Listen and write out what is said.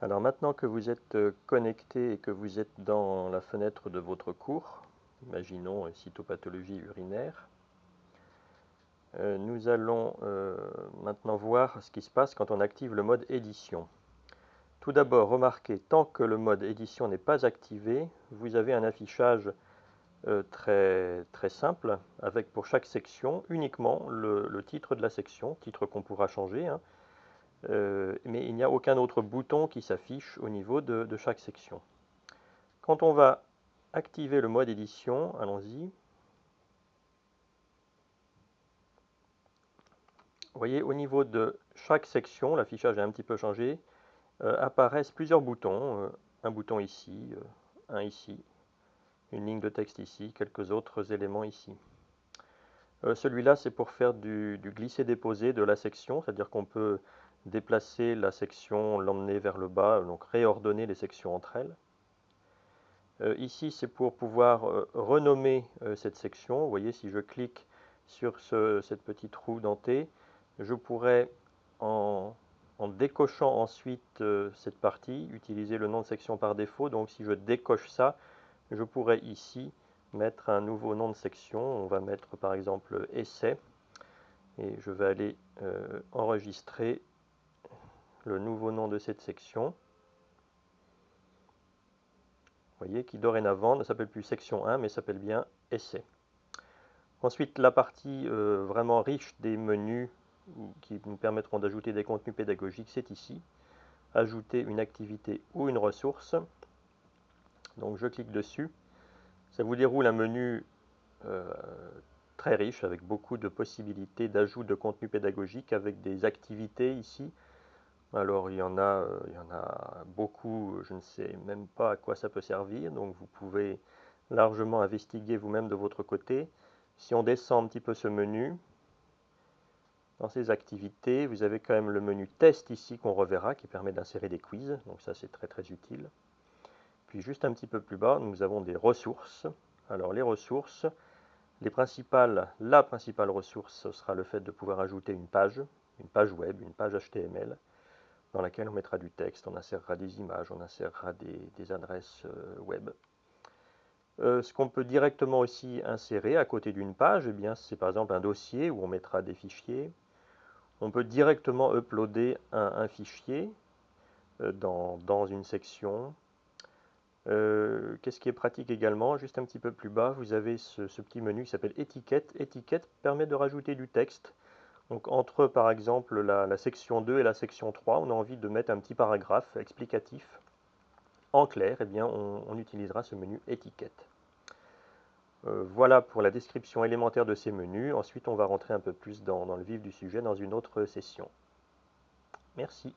Alors maintenant que vous êtes connecté et que vous êtes dans la fenêtre de votre cours, imaginons cytopathologie urinaire, nous allons maintenant voir ce qui se passe quand on active le mode édition. Tout d'abord, remarquez, tant que le mode édition n'est pas activé, vous avez un affichage très simple, avec pour chaque section uniquement le titre de la section, titre qu'on pourra changer, hein, mais il n'y a aucun autre bouton qui s'affiche au niveau de chaque section. Quand on va activer le mode édition, allons-y. Vous voyez, au niveau de chaque section, l'affichage a un petit peu changé, apparaissent plusieurs boutons, un bouton ici, un ici, une ligne de texte ici, quelques autres éléments ici. Celui-là, c'est pour faire du glisser-déposer de la section, c'est-à-dire qu'on peut déplacer la section, l'emmener vers le bas, donc réordonner les sections entre elles. Ici, c'est pour pouvoir renommer cette section. Vous voyez, si je clique sur cette petite roue dentée, je pourrais, en décochant ensuite cette partie, utiliser le nom de section par défaut. Donc si je décoche ça, je pourrais ici mettre un nouveau nom de section. On va mettre par exemple essai. Et je vais aller enregistrer le nouveau nom de cette section. Vous voyez, qui dorénavant ne s'appelle plus section 1, mais s'appelle bien essai. Ensuite, la partie vraiment riche des menus qui nous permettront d'ajouter des contenus pédagogiques, c'est ici. Ajouter une activité ou une ressource. Donc je clique dessus. Ça vous déroule un menu très riche avec beaucoup de possibilités d'ajout de contenu pédagogique avec des activités ici. Alors il y en a beaucoup, je ne sais même pas à quoi ça peut servir, donc vous pouvez largement investiguer vous-même de votre côté. Si on descend un petit peu ce menu, dans ces activités, vous avez quand même le menu test ici qu'on reverra, qui permet d'insérer des quiz, donc ça c'est très utile. Puis juste un petit peu plus bas, nous avons des ressources. Alors les ressources, la principale ressource, ce sera le fait de pouvoir ajouter une page web, une page HTML, dans laquelle on mettra du texte, on insérera des images, on insérera des adresses web. Ce qu'on peut directement aussi insérer à côté d'une page, eh bien, c'est par exemple un dossier où on mettra des fichiers. On peut directement uploader un fichier dans une section. Qu'est-ce qui est pratique également? Juste un petit peu plus bas, vous avez ce petit menu qui s'appelle étiquette. Étiquette permet de rajouter du texte. Donc entre par exemple la section 2 et la section 3, on a envie de mettre un petit paragraphe explicatif en clair, eh bien on utilisera ce menu étiquette. Voilà pour la description élémentaire de ces menus. Ensuite, on va rentrer un peu plus dans le vif du sujet dans une autre session. Merci.